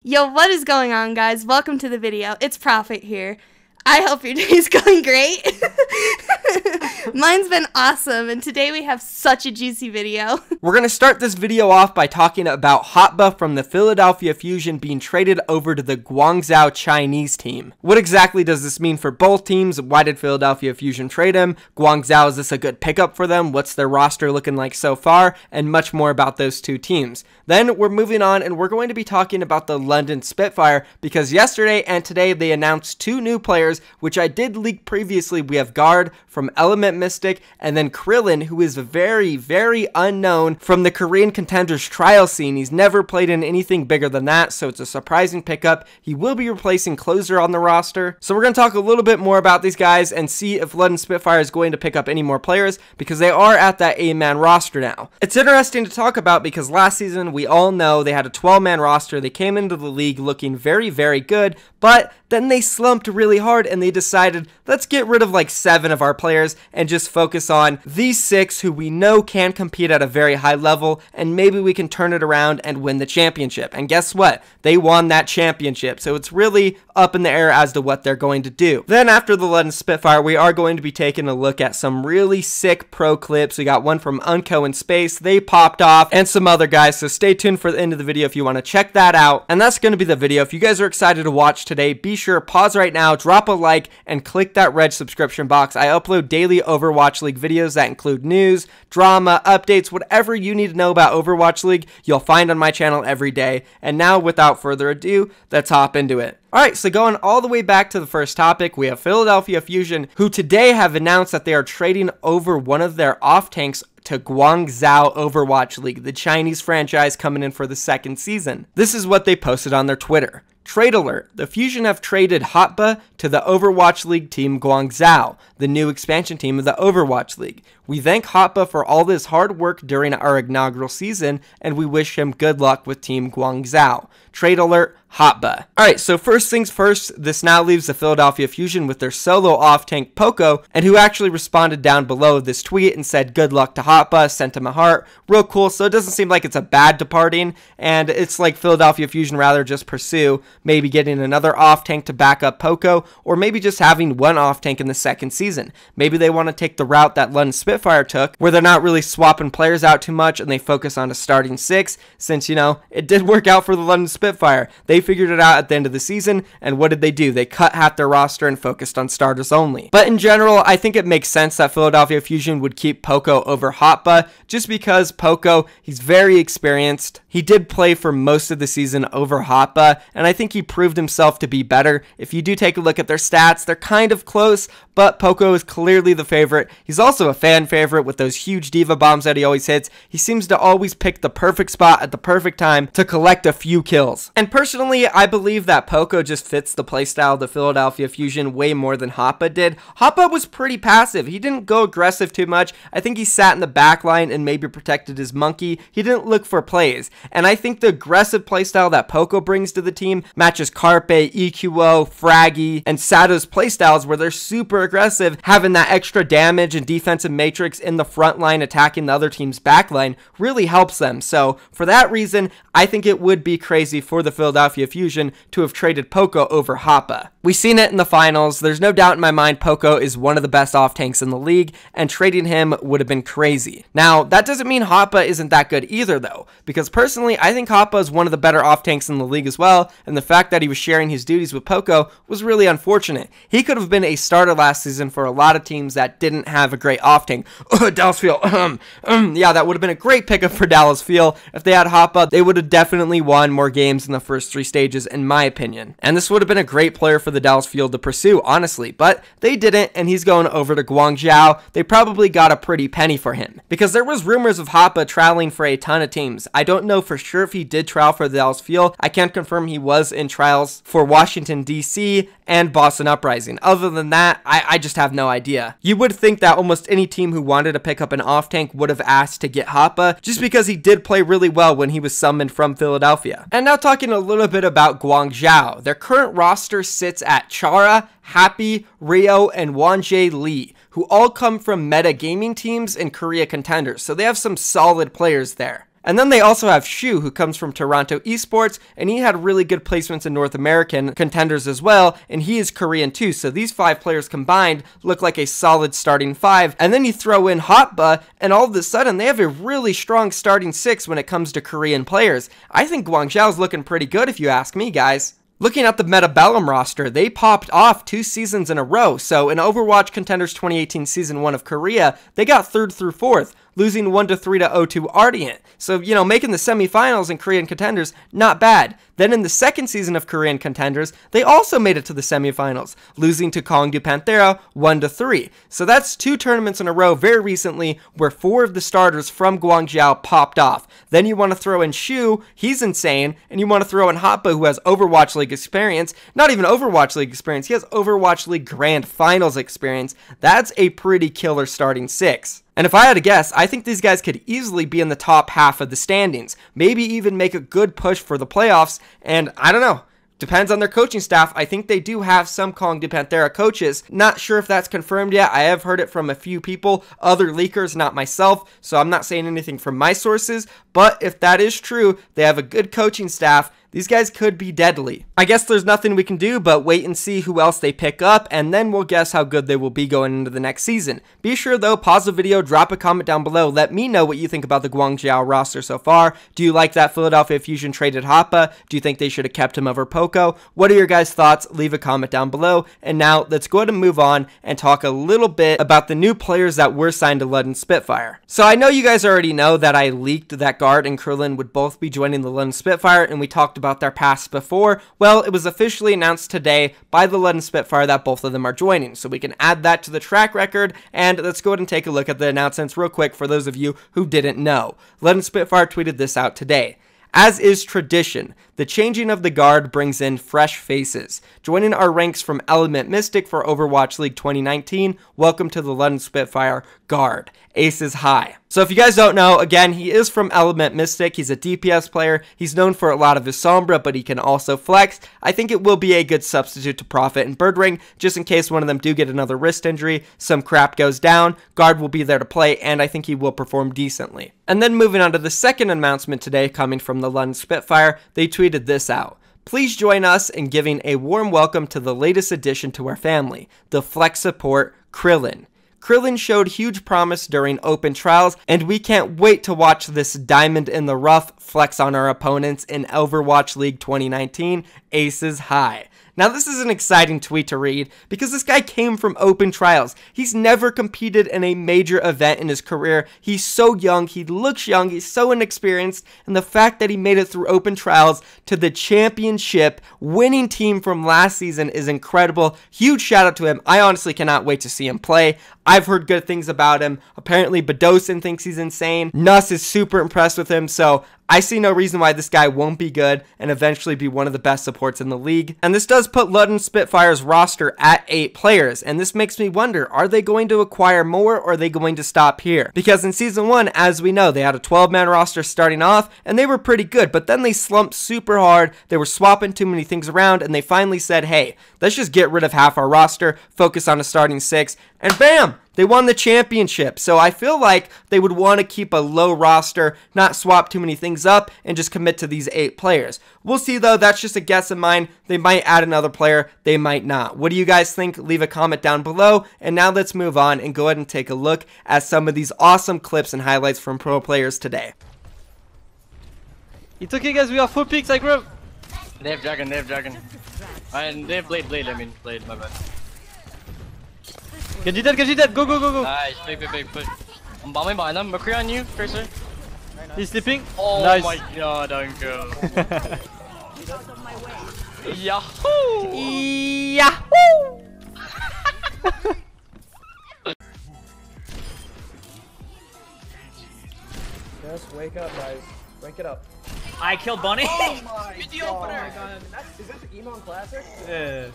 Yo, what is going on, guys? Welcome to the video. It's Prophet here. I hope your day's going great. Mine's been awesome, and today we have such a juicy video. We're going to start this video off by talking about Hotba from the Philadelphia Fusion being traded over to the Guangzhou Chinese team. What exactly does this mean for both teams? Why did Philadelphia Fusion trade him? Guangzhou, is this a good pickup for them? What's their roster looking like so far? And much more about those two teams. Then we're moving on, and we're going to be talking about the London Spitfire, because yesterday and today they announced two new players, which I did leak previously. We have Guard from Element Mystic, and then Krillin, who is very, very unknown from the Korean Contenders trial scene. He's never played in anything bigger than that, so it's a surprising pickup. He will be replacing Closer on the roster. So we're going to talk a little bit more about these guys and see if London Spitfire is going to pick up any more players, because they are at that 8-man roster now. It's interesting to talk about because last season, we all know they had a 12-man roster. They came into the league looking very, very good, but then they slumped really hard and they decided, let's get rid of like 7 of our players and just focus on these 6 who we know can compete at a very high level, and maybe we can turn it around and win the championship. And guess what? They won that championship, so it's really up in the air as to what they're going to do. Then after the London Spitfire, we are going to be taking a look at some really sick pro clips. We got one from Unco in Space, they popped off, and some other guys, so stay tuned for the end of the video if you want to check that out. And that's going to be the video. If you guys are excited to watch today, be sure to pause right now, drop a like, and click that red subscription box. I upload daily Overwatch League videos that include news, drama, updates, whatever you need to know about Overwatch League, you'll find on my channel every day. And now, without further ado, let's hop into it. Alright, so going all the way back to the first topic, we have Philadelphia Fusion, who today have announced that they are trading over one of their off-tanks to Guangzhou Overwatch League, the Chinese franchise coming in for the second season. This is what they posted on their Twitter. Trade alert, the Fusion have traded Hotba to the Overwatch League team Guangzhou, the new expansion team of the Overwatch League. We thank Hotba for all this hard work during our inaugural season, and we wish him good luck with Team Guangzhou. Trade alert, Hotba. Alright, so first things first, this now leaves the Philadelphia Fusion with their solo off-tank Poco, and who actually responded down below this tweet and said good luck to Hotba, sent him a heart. Real cool, so it doesn't seem like it's a bad departing, and it's like Philadelphia Fusion rather just pursue maybe getting another off-tank to back up Poco, or maybe just having one off-tank in the second season. Maybe they want to take the route that London Spitfire took, where they're not really swapping players out too much and they focus on a starting 6, since, you know, it did work out for the London Spitfire. They figured it out at the end of the season, and what did they do? They cut half their roster and focused on starters only. But in general, I think it makes sense that Philadelphia Fusion would keep Poco over Hotba, just because Poco, he's very experienced. He did play for most of the season over Hotba, and I think he proved himself to be better. If you do take a look at their stats, they're kind of close, but Poco is clearly the favorite. He's also a fan favorite with those huge diva bombs that he always hits. He seems to always pick the perfect spot at the perfect time to collect a few kills. And personally, I believe that Poco just fits the playstyle of the Philadelphia Fusion way more than Hotba did. Hotba was pretty passive. He didn't go aggressive too much. I think he sat in the back line and maybe protected his monkey. He didn't look for plays. And I think the aggressive playstyle that Poco brings to the team matches Carpe, EQO, Fraggy, and Sato's playstyles, where they're super aggressive, having that extra damage and defensive matrix in the front line attacking the other team's back line really helps them. So for that reason, I think it would be crazy for the Philadelphia Fusion to have traded Poco over Hotba. We've seen it in the finals. There's no doubt in my mind Poco is one of the best off-tanks in the league, and trading him would have been crazy. Now, that doesn't mean Hotba isn't that good either, though, because personally, I think Hotba is one of the better off-tanks in the league as well, and the fact that he was sharing his duties with Poco was really unfortunate. He could have been a starter last season for a lot of teams that didn't have a great off-tank. Dallas Field, yeah, that would have been a great pickup for Dallas Field. If they had Hotba, they would have definitely won more games in the first 3 stages, in my opinion. And this would have been a great player for the Dallas Field to pursue, honestly, but they didn't, and he's going over to Guangzhou. They probably got a pretty penny for him, because there was rumors of Hotba traveling for a ton of teams. I don't know for sure if he did trial for the Dallas Field. I can't confirm he was in trials for Washington, D.C. and Boston Uprising. Other than that, I just have no idea. You would think that almost any team who wanted to pick up an off-tank would have asked to get Hotba, just because he did play really well when he was summoned from Philadelphia. And now talking a little bit about Guangzhou. Their current roster sits at Chara, Happy, Rio, and Wonjae Lee, who all come from meta gaming teams and Korea Contenders, so they have some solid players there. And then they also have Shu, who comes from Toronto Esports, and he had really good placements in North American contenders as well, and he is Korean too. So these 5 players combined look like a solid starting 5. And then you throw in Hotba, and all of a sudden they have a really strong starting 6 when it comes to Korean players. I think Guangzhou is looking pretty good if you ask me, guys. Looking at the Metabellum roster, they popped off 2 seasons in a row. So in Overwatch Contenders 2018 Season 1 of Korea, they got 3rd through 4th, losing 1-3 to O2 Ardent. So, you know, making the semifinals in Korean Contenders, not bad. Then in the 2nd season of Korean Contenders, they also made it to the semifinals, losing to Gyeongju Panthera 1-3. So that's 2 tournaments in a row very recently where 4 of the starters from Guangzhou popped off. Then you want to throw in Shu, he's insane, and you want to throw in Hotba, who has Overwatch League experience. Not even Overwatch League experience, he has Overwatch League Grand Finals experience. That's a pretty killer starting 6. And if I had to guess, I think these guys could easily be in the top half of the standings, maybe even make a good push for the playoffs, and I don't know. Depends on their coaching staff. I think they do have some Gyeongju Panthera coaches. Not sure if that's confirmed yet. I have heard it from a few people, other leakers, not myself, so I'm not saying anything from my sources, but if that is true, they have a good coaching staff. These guys could be deadly. I guess there's nothing we can do but wait and see who else they pick up, and then we'll guess how good they will be going into the next season. Be sure though, pause the video, drop a comment down below, let me know what you think about the Guangzhou roster so far. Do you like that Philadelphia Fusion traded Hotba? Do you think they should have kept him over Poco? What are your guys' thoughts? Leave a comment down below. And now, let's go ahead and move on and talk a little bit about the new players that were signed to London Spitfire. So I know you guys already know that I leaked that Guard and Krillin would both be joining the London Spitfire, and we talked about their past before. Well, it was officially announced today by the London Spitfire that both of them are joining, so we can add that to the track record. And let's go ahead and take a look at the announcements real quick for those of you who didn't know. London Spitfire tweeted this out today. As is tradition, the changing of the guard brings in fresh faces. Joining our ranks from Element Mystic for Overwatch League 2019, welcome to the London Spitfire Guard. Aces high. So if you guys don't know, again, he is from Element Mystic. He's a DPS player. He's known for a lot of his Sombra, but he can also flex. I think it will be a good substitute to Prophet and Birdring, just in case one of them do get another wrist injury, some crap goes down, Guard will be there to play, and I think he will perform decently. And then moving on to the second announcement today, coming from the London Spitfire, they tweeted this out. Please join us in giving a warm welcome to the latest addition to our family, the Flex support, Krillin. Krillin showed huge promise during open trials, and we can't wait to watch this diamond in the rough flex on our opponents in Overwatch League 2019, Aces High. Now this is an exciting tweet to read because this guy came from open trials. He's never competed in a major event in his career. He's so young, he looks young, he's so inexperienced, and the fact that he made it through open trials to the championship winning team from last season is incredible. Huge shout out to him. I honestly cannot wait to see him play. I've heard good things about him. Apparently Bedosin thinks he's insane. Nuss is super impressed with him, so I see no reason why this guy won't be good and eventually be one of the best supports in the league. And this does put London Spitfire's roster at 8 players, and this makes me wonder, are they going to acquire more or are they going to stop here? Because in Season 1, as we know, they had a 12-man roster starting off, and they were pretty good, but then they slumped super hard, they were swapping too many things around, and they finally said, hey, let's just get rid of half our roster, focus on a starting 6, and bam! They won the championship, so I feel like they would want to keep a low roster, not swap too many things up, and just commit to these 8 players. We'll see though, that's just a guess of mine. They might add another player, they might not. What do you guys think? Leave a comment down below, and now let's move on and go ahead and take a look at some of these awesome clips and highlights from pro players today. It's okay guys, we are 4 picks, I grab. They have dragon, they have dragon. And they have blade, my bad. Genji dead, go, go, go, go. Nice, big, push. I'm bombing behind them, McCree on you, Cursor. He's sleeping. Oh nice. My god, uncle. Yahoo! Yahoo! Just wake up, guys. Wake it up. I killed Bunny. Oh my Beat the god. opener. Is that the Emon Classic? Yeah.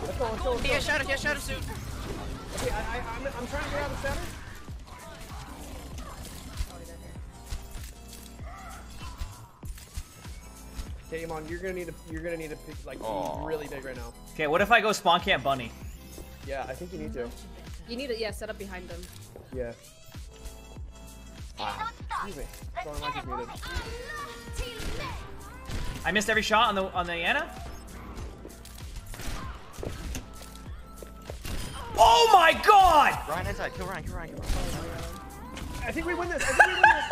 Let's go. He has shadow suit. Okay, I'm trying to get out of the center. Okay, Emon, you're gonna need to pick, like, be really big right now. Okay, what if I go spawn camp Bunny? Yeah, I think you need to. You need to, yeah, set up behind them. Yeah. Excuse me. Sorry, my mic is muted. I missed every shot on the Ana. Oh my god! Ryan inside, kill Ryan, kill Ryan, kill Ryan. I think we win this. I think we win this.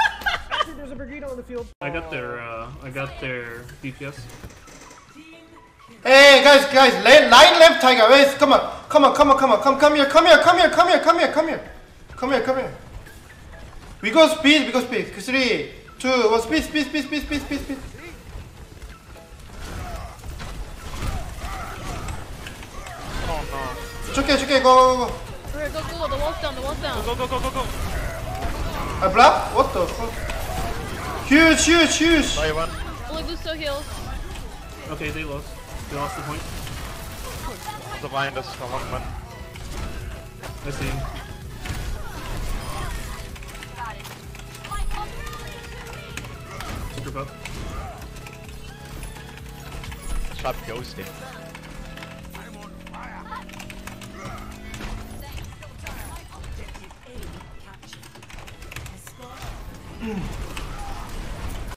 Actually, there's a Brigito on the field. I got their DPS. Hey guys, line left tiger. Wait, come here. We go speed. 3, 2, 1, speed. Oh no. It's okay, go. Alright, go, the wall's down, Go. I block? What the fuck? Huge. No, you won. Only Lucio heals. Okay, they lost. They lost the point. The behind us, come on, man. I see him. Super up. Stop ghosting.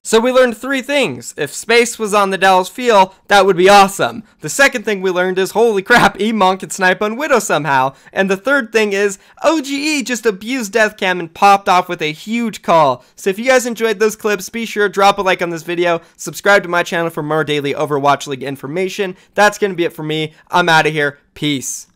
So we learned 3 things. If space was on the Dallas field, that would be awesome. The second thing we learned is, holy crap, Emon can snipe on Widow somehow. And the third thing is, OGE just abused Deathcam and popped off with a huge call. So if you guys enjoyed those clips, be sure to drop a like on this video, subscribe to my channel for more daily Overwatch League information. That's going to be it for me. I'm out of here. Peace.